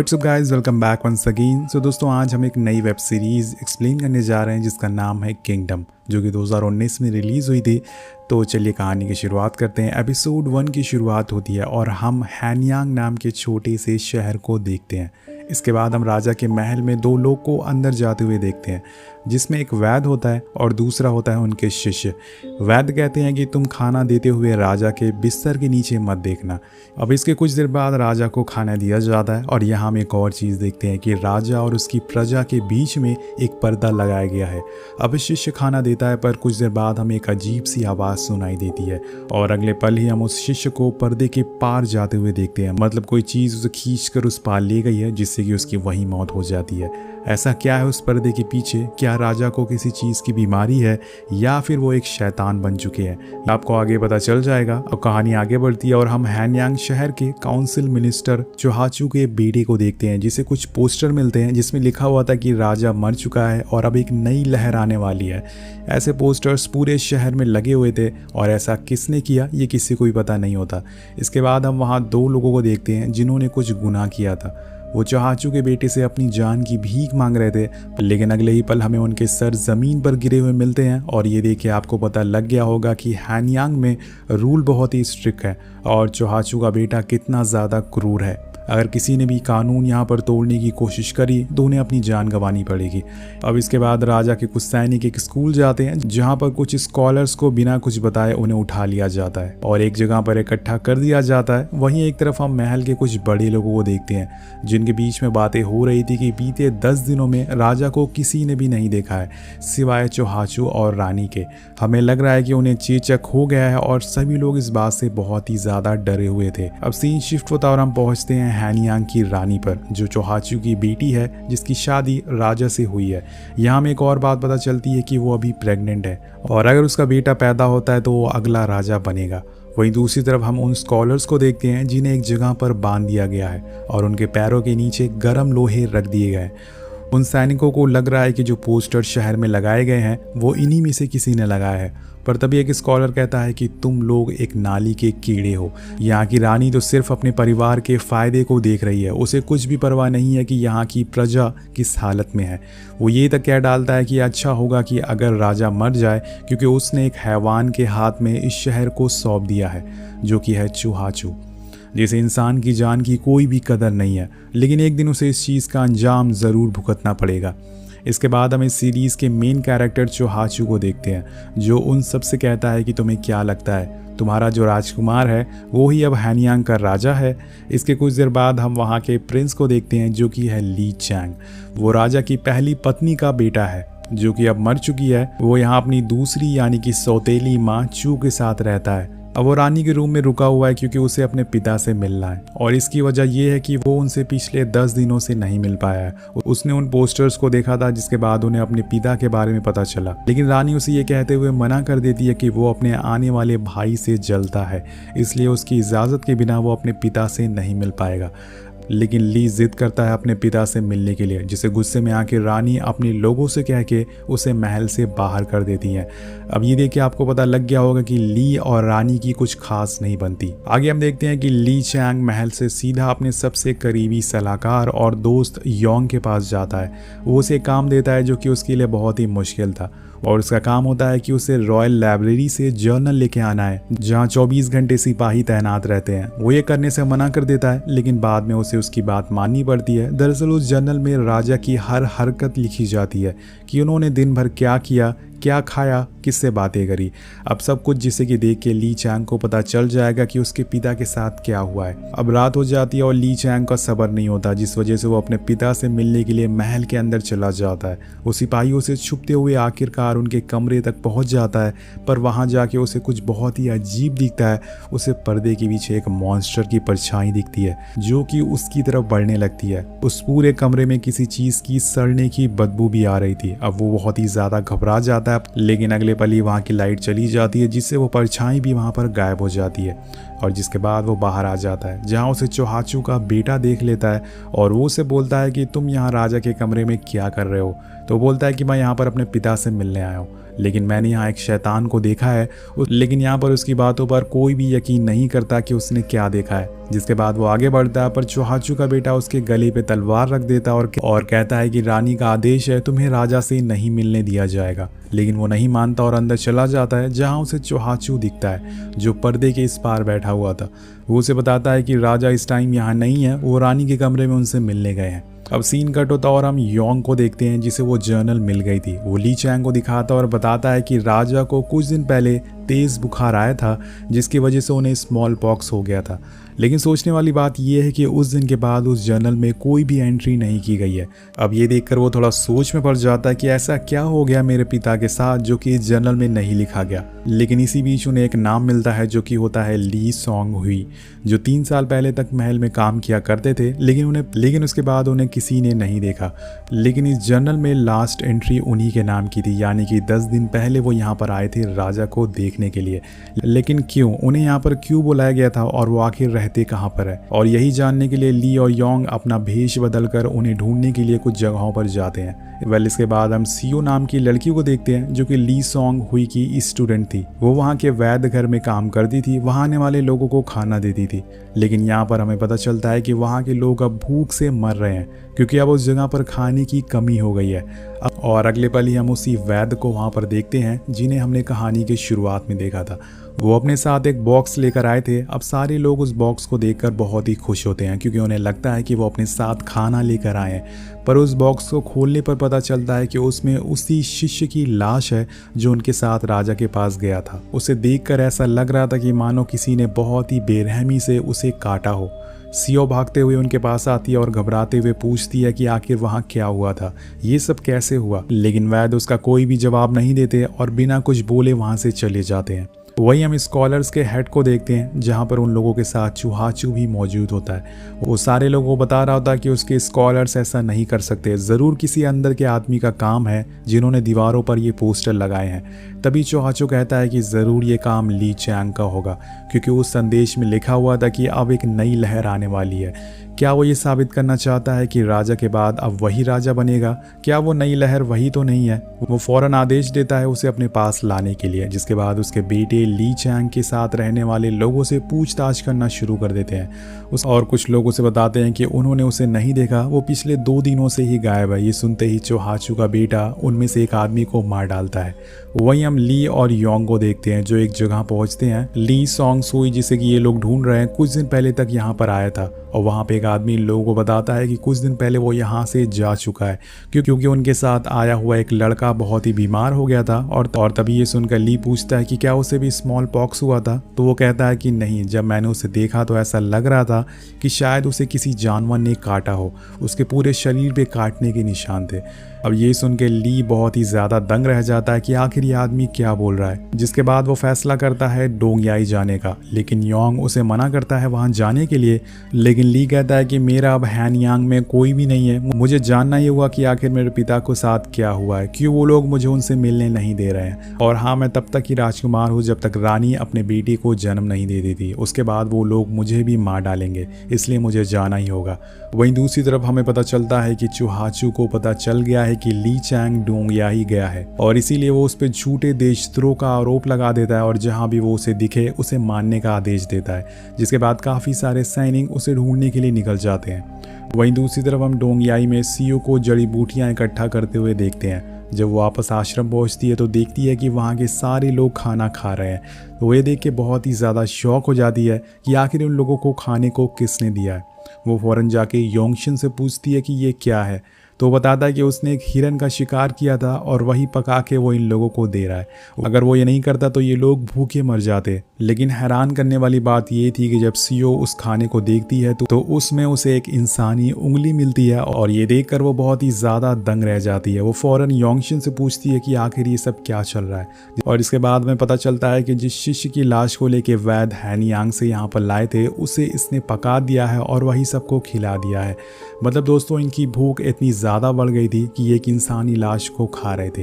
What's up guys, welcome back once again. So दोस्तों, आज हम एक नई वेब सीरीज़ एक्सप्लेन करने जा रहे हैं जिसका नाम है किंगडम, जो कि 2019 में रिलीज़ हुई थी। तो चलिए कहानी की शुरुआत करते हैं। एपिसोड 1 की शुरुआत होती है और हम हैनयांग नाम के छोटे से शहर को देखते हैं। इसके बाद हम राजा के महल में दो लोग को अंदर जाते हुए देखते हैं, जिसमें एक वैद्य होता है और दूसरा होता है उनके शिष्य। वैद्य कहते हैं कि तुम खाना देते हुए राजा के बिस्तर के नीचे मत देखना। अब इसके कुछ देर बाद राजा को खाना दिया जाता है और यहाँ हम एक और चीज़ देखते हैं कि राजा और उसकी प्रजा के बीच में एक पर्दा लगाया गया है। अब शिष्य खाना देता है, पर कुछ देर बाद हमें एक अजीब सी आवाज़ सुनाई देती है और अगले पल ही हम उस शिष्य को पर्दे के पार जाते हुए देखते हैं। मतलब कोई चीज़ उसे खींच कर उस पार ले गई है, जिससे कि उसकी वही मौत हो जाती है। ऐसा क्या है उस पर्दे के पीछे? क्या राजा को किसी चीज़ की बीमारी है या फिर वो एक शैतान बन चुके हैं? आपको आगे पता चल जाएगा। अब कहानी आगे बढ़ती है और हम हैनयांग शहर के काउंसिल मिनिस्टर चोहाचू के बेटे को देखते हैं, जिसे कुछ पोस्टर मिलते हैं जिसमें लिखा हुआ था कि राजा मर चुका है और अब एक नई लहर आने वाली है। ऐसे पोस्टर्स पूरे शहर में लगे हुए थे और ऐसा किसने किया ये किसी को भी पता नहीं होता। इसके बाद हम वहाँ दो लोगों को देखते हैं जिन्होंने कुछ गुनाह किया था। वो चोहाचू के बेटे से अपनी जान की भीख मांग रहे थे, लेकिन अगले ही पल हमें उनके सर ज़मीन पर गिरे हुए मिलते हैं। और ये देख के आपको पता लग गया होगा कि हैनयांग में रूल बहुत ही स्ट्रिक्ट है और चोहाचू का बेटा कितना ज़्यादा क्रूर है। अगर किसी ने भी कानून यहाँ पर तोड़ने की कोशिश करी तो उन्हें अपनी जान गंवानी पड़ेगी। अब इसके बाद राजा के कुछ सैनिक एक स्कूल जाते हैं, जहाँ पर कुछ स्कॉलर्स को बिना कुछ बताए उन्हें उठा लिया जाता है और एक जगह पर इकट्ठा कर दिया जाता है। वहीं एक तरफ हम महल के कुछ बड़े लोगों को देखते हैं, जिनके बीच में बातें हो रही थी कि बीते 10 दिनों में राजा को किसी ने भी नहीं देखा है सिवाय चोहाचू और रानी के। हमें लग रहा है कि उन्हें चेचक हो गया है और सभी लोग इस बात से बहुत ही ज़्यादा डरे हुए थे। अब सीन शिफ्ट होता और हम पहुँचते हैं हैनयांग की रानी पर, जो चोहाचू की बेटी है, जिसकी शादी राजा से हुई है। यहाँ में एक और बात पता चलती है कि वो अभी प्रेग्नेंट है और अगर उसका बेटा पैदा होता है तो वो अगला राजा बनेगा। वहीं दूसरी तरफ हम उन स्कॉलर्स को देखते हैं जिन्हें एक जगह पर बांध दिया गया है और उनके पैरों के नीचे गर्म लोहे रख दिए गए। उन सैनिकों को लग रहा है कि जो पोस्टर शहर में लगाए गए हैं वो इन्हीं में से किसी ने लगाया है। पर तभी एक स्कॉलर कहता है कि तुम लोग एक नाली के कीड़े हो। यहाँ की रानी तो सिर्फ अपने परिवार के फायदे को देख रही है, उसे कुछ भी परवाह नहीं है कि यहाँ की प्रजा किस हालत में है। वो ये तक कह डालता है कि अच्छा होगा कि अगर राजा मर जाए, क्योंकि उसने एक हैवान के हाथ में इस शहर को सौंप दिया है, जो कि है चोहाचू, जिसे इंसान की जान की कोई भी कदर नहीं है। लेकिन एक दिन उसे इस चीज़ का अंजाम ज़रूर भुगतना पड़ेगा। इसके बाद हम इस सीरीज़ के मेन कैरेक्टर चोहाचू को देखते हैं, जो उन सब से कहता है कि तुम्हें क्या लगता है तुम्हारा जो राजकुमार है वो ही अब हैनयांग का राजा है। इसके कुछ देर बाद हम वहाँ के प्रिंस को देखते हैं, जो कि है ली चैंग। वो राजा की पहली पत्नी का बेटा है, जो कि अब मर चुकी है। वो यहाँ अपनी दूसरी यानी कि सौतेली माँ चू के साथ रहता है। अब वो रानी के रूम में रुका हुआ है क्योंकि उसे अपने पिता से मिलना है और इसकी वजह यह है कि वो उनसे पिछले 10 दिनों से नहीं मिल पाया है। उसने उन पोस्टर्स को देखा था, जिसके बाद उन्हें अपने पिता के बारे में पता चला, लेकिन रानी उसे ये कहते हुए मना कर देती है कि वो अपने आने वाले भाई से जलता है, इसलिए उसकी इजाज़त के बिना वो अपने पिता से नहीं मिल पाएगा। लेकिन ली जिद करता है अपने पिता से मिलने के लिए, जिसे गुस्से में आकर रानी अपने लोगों से कह के उसे महल से बाहर कर देती है। अब ये देख के आपको पता लग गया होगा कि ली और रानी की कुछ खास नहीं बनती। आगे हम देखते हैं कि ली चैंग महल से सीधा अपने सबसे करीबी सलाहकार और दोस्त योंग के पास जाता है। वो उसे काम देता है जो कि उसके लिए बहुत ही मुश्किल था और उसका काम होता है कि उसे रॉयल लाइब्रेरी से जर्नल लेके आना है, जहाँ 24 घंटे सिपाही तैनात रहते हैं। वो ये करने से मना कर देता है, लेकिन बाद में उसे उसकी बात माननी पड़ती है। दरअसल उस जर्नल में राजा की हर हरकत लिखी जाती है कि उन्होंने दिन भर क्या किया, क्या खाया, किससे बातें करी। अब सब कुछ जिसे कि देख के ली चैंग को पता चल जाएगा कि उसके पिता के साथ क्या हुआ है। अब रात हो जाती है और ली चैंग का सब्र नहीं होता, जिस वजह से वो अपने पिता से मिलने के लिए महल के अंदर चला जाता है। वो सिपाहियों से छुपते हुए आखिरकार उनके कमरे तक पहुंच जाता है, पर वहां जाके उसे कुछ बहुत ही अजीब दिखता है। उसे पर्दे के पीछे एक मॉन्स्टर की परछाई दिखती है, जो कि उसकी तरफ बढ़ने लगती है। उस पूरे कमरे में किसी चीज की सड़ने की बदबू भी आ रही थी। अब वो बहुत ही ज्यादा घबरा जाता है, लेकिन अगले पल ही वहाँ की लाइट चली जाती है, जिससे वो परछाई भी वहाँ पर गायब हो जाती है और जिसके बाद वो बाहर आ जाता है, जहाँ उसे चोहाचू का बेटा देख लेता है और वो उसे बोलता है कि तुम यहाँ राजा के कमरे में क्या कर रहे हो। तो बोलता है कि मैं यहाँ पर अपने पिता से मिलने आया हूँ। लेकिन मैंने यहाँ एक शैतान को देखा है। लेकिन यहाँ पर उसकी बातों पर कोई भी यकीन नहीं करता कि उसने क्या देखा है। जिसके बाद वो आगे बढ़ता है, पर चुहाचू का बेटा उसके गले पे तलवार रख देता है और कहता है कि रानी का आदेश है, तुम्हें राजा से नहीं मिलने दिया जाएगा। लेकिन वो नहीं मानता और अंदर चला जाता है, जहाँ उसे चुहाचू दिखता है जो पर्दे के इस पार बैठा हुआ था। वो उसे बताता है कि राजा इस टाइम यहाँ नहीं है, वो रानी के कमरे में उनसे मिलने गए हैं। अब सीन कट होता और हम योंग को देखते हैं, जिसे वो जर्नल मिल गई थी। वो ली चैंग को दिखाता और बताता है कि राजा को कुछ दिन पहले तेज बुखार आया था, जिसकी वजह से उन्हें स्मॉल पॉक्स हो गया था। लेकिन सोचने वाली बात यह है कि उस दिन के बाद उस जर्नल में कोई भी एंट्री नहीं की गई है। अब ये देखकर वो थोड़ा सोच में पड़ जाता है कि ऐसा क्या हो गया मेरे पिता के साथ जो कि इस जर्नल में नहीं लिखा गया। लेकिन इसी बीच उन्हें एक नाम मिलता है जो कि होता है ली सोंग हुई, जो 3 साल पहले तक महल में काम किया करते थे, लेकिन उसके बाद उन्हें किसी ने नहीं देखा। लेकिन इस जर्नल में लास्ट एंट्री उन्हीं के नाम की थी, यानी कि 10 दिन पहले वो यहाँ पर आए थे राजा को देखने के लिए। लेकिन क्यों, उन्हें यहाँ पर क्यों बुलाया गया था और वो आखिर रहते कहाँ पर है? और यही जानने के लिए ली और योंग अपना भेष बदलकर उन्हें ढूंढने के लिए कुछ जगहों पर जाते हैं। इसके बाद हम सीओ नाम की लड़की को देखते हैं, जो कि ली सोंग हुई की स्टूडेंट थी। वो वहाँ के वैद्य घर में काम करती थी, वहाँ आने वाले लोगों को खाना देती थी। लेकिन यहाँ पर हमें पता चलता है कि वहाँ के लोग अब भूख से मर रहे हैं, क्योंकि अब उस जगह पर खाने की कमी हो गई है। और अगले पल ही हम उसी वैद्य को वहाँ पर देखते हैं जिन्हें हमने कहानी की शुरुआत में देखा था। वो अपने साथ एक बॉक्स लेकर आए थे। अब सारे लोग उस बॉक्स को देखकर बहुत ही खुश होते हैं, क्योंकि उन्हें लगता है कि वो अपने साथ खाना लेकर आए हैं। पर उस बॉक्स को खोलने पर पता चलता है कि उसमें उसी शिष्य की लाश है जो उनके साथ राजा के पास गया था। उसे देखकर ऐसा लग रहा था कि मानो किसी ने बहुत ही बेरहमी से उसे काटा हो। सीओ भागते हुए उनके पास आती है और घबराते हुए पूछती है कि आखिर वहाँ क्या हुआ था, ये सब कैसे हुआ। लेकिन वैद्य उसका कोई भी जवाब नहीं देते और बिना कुछ बोले वहाँ से चले जाते हैं। वहीं हम स्कॉलर्स के हेड को देखते हैं, जहाँ पर उन लोगों के साथ चुहाचू भी मौजूद होता है। वो सारे लोगों को बता रहा होता है कि उसके स्कॉलर्स ऐसा नहीं कर सकते, ज़रूर किसी अंदर के आदमी का काम है जिन्होंने दीवारों पर ये पोस्टर लगाए हैं। तभी चुहाचू कहता है कि ज़रूर ये काम ली चैंग का होगा, क्योंकि उस संदेश में लिखा हुआ था कि अब एक नई लहर आने वाली है। क्या वो ये साबित करना चाहता है कि राजा के बाद अब वही राजा बनेगा? क्या वो नई लहर वही तो नहीं है? वो फौरन आदेश देता है उसे अपने पास लाने के लिए, जिसके बाद उसके बेटे ली चैंग के साथ रहने वाले लोगों से पूछताछ करना शुरू कर देते हैं। और कुछ लोग उसे बताते हैं कि उन्होंने उसे नहीं देखा, वो पिछले 2 दिनों से ही गायब है। ये सुनते ही चुहाचू का बेटा उनमें से एक आदमी को मार डालता है। वहीं हम ली और योंग को देखते हैं, जो एक जगह पहुंचते हैं। ली सोंग सुई, जिसे कि ये लोग ढूंढ रहे हैं, कुछ दिन पहले तक यहाँ पर आया था और वहाँ पे एक आदमी लोगों को बताता है कि कुछ दिन पहले वो यहाँ से जा चुका है, क्योंकि उनके साथ आया हुआ एक लड़का बहुत ही बीमार हो गया था। और तभी ये सुनकर ली पूछता है कि क्या उसे भी स्मॉल पॉक्स हुआ था? तो वो कहता है कि नहीं, जब मैंने उसे देखा तो ऐसा लग रहा था कि शायद उसे किसी जानवर ने काटा हो, उसके पूरे शरीर पे काटने के निशान थे। अब ये सुन के ली बहुत ही ज़्यादा दंग रह जाता है कि आखिर ये आदमी क्या बोल रहा है। जिसके बाद वो फैसला करता है डोंगयाई जाने का, लेकिन योंग उसे मना करता है वहाँ जाने के लिए। लेकिन ली कहता है कि मेरा अब हैनयांग में कोई भी नहीं है, मुझे जानना ही हुआ कि आखिर मेरे पिता को साथ क्या हुआ है, क्यों वो लोग मुझे उनसे मिलने नहीं दे रहे हैं। और हाँ, मैं तब तक ही राजकुमार हूँ जब तक रानी अपने बेटे को जन्म नहीं दे देती, उसके बाद वो लोग मुझे भी मार डालेंगे, इसलिए मुझे जाना ही होगा। वहीं दूसरी तरफ हमें पता चलता है कि चुहाचू को पता चल गया है कि ली चैंग डोंगयाई गया है, और इसीलिए वो उस पर झूठे देशद्रोह का आरोप लगा देता है और जहां भी वो उसे दिखे उसे मारने का आदेश देता है। जिसके बाद काफ़ी सारे सैनिक उसे ढूंढने के लिए निकल जाते हैं। वहीं दूसरी तरफ हम डोंगयाई में सीओ को जड़ी बूटियाँ इकट्ठा करते हुए देखते हैं। जब वो वापस आश्रम पहुंचती है तो देखती है कि वहाँ के सारे लोग खाना खा रहे हैं। तो ये देख के बहुत ही ज़्यादा शौक हो जाती है कि आखिर उन लोगों को खाने को किसने दिया है। वो फ़ौरन जाके योंगशिन से पूछती है कि ये क्या है, तो वो बताता है कि उसने एक हिरन का शिकार किया था और वही पका के वो इन लोगों को दे रहा है। अगर वो ये नहीं करता तो ये लोग भूखे मर जाते। लेकिन हैरान करने वाली बात ये थी कि जब सीओ उस खाने को देखती है तो उसमें उसे एक इंसानी उंगली मिलती है और ये देखकर वो बहुत ही ज़्यादा दंग रह जाती है। वो फ़ौरन योंगशिन से पूछती है कि आखिर ये सब क्या चल रहा है। और इसके बाद में पता चलता है कि जिस शिष्य की लाश को लेके वैद्य हैनियांग से यहाँ पर लाए थे उसे इसने पका दिया है और वही सबको खिला दिया है। मतलब दोस्तों, इनकी भूख इतनी ज़्यादा बढ़ गई थी कि एक इंसानी लाश को खा रहे थे।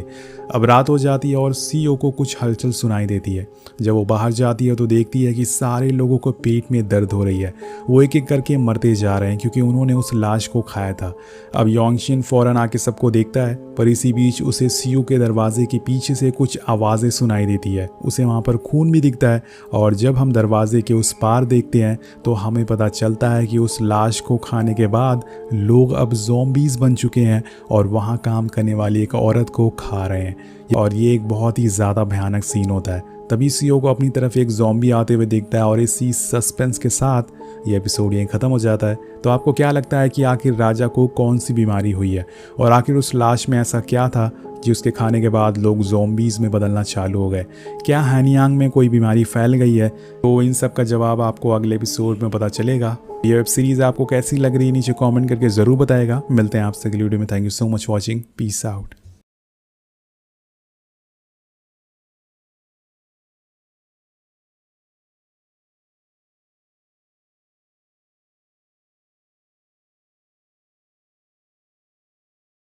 अब रात हो जाती है और सीईओ को कुछ हलचल सुनाई देती है। जब वो बाहर जाती है तो देखती है कि सारे लोगों को पेट में दर्द हो रही है। वो एक एक करके मरते जा रहे हैं क्योंकि उन्होंने उस लाश को खाया था। अब योंगशिन फौरन आके सबको देखता है, पर इसी बीच उसे सीईओ के दरवाजे के पीछे से कुछ आवाज़ें सुनाई देती है। उसे वहाँ पर खून भी दिखता है और जब हम दरवाजे के उस पार देखते हैं तो हमें पता चलता है कि उस लाश को खाने के बाद लोग अब ज़ॉम्बीज़ बन चुके हैं और वहाँ काम करने वाली एक औरत को खा रहे हैं। और ये एक बहुत ही ज़्यादा भयानक सीन होता है। तभी सीईओ को अपनी तरफ एक ज़ॉम्बी आते हुए देखता है और इसी सस्पेंस के साथ ये एपिसोड यहीं ख़त्म हो जाता है। तो आपको क्या लगता है कि आखिर राजा को कौन सी बीमारी हुई है और आखिर उस लाश में ऐसा क्या था कि उसके खाने के बाद लोग ज़ॉम्बीज़ में बदलना चालू हो गए? क्या हैनियांग में कोई बीमारी फैल गई है? तो इन सब का जवाब आपको अगले एपिसोड में पता चलेगा। ये वेब सीरीज़ आपको कैसी लग रही है नीचे कमेंट करके ज़रूर बताएगा। मिलते हैं आपसे अगली वीडियो में। Thank you so much watching. Peace out.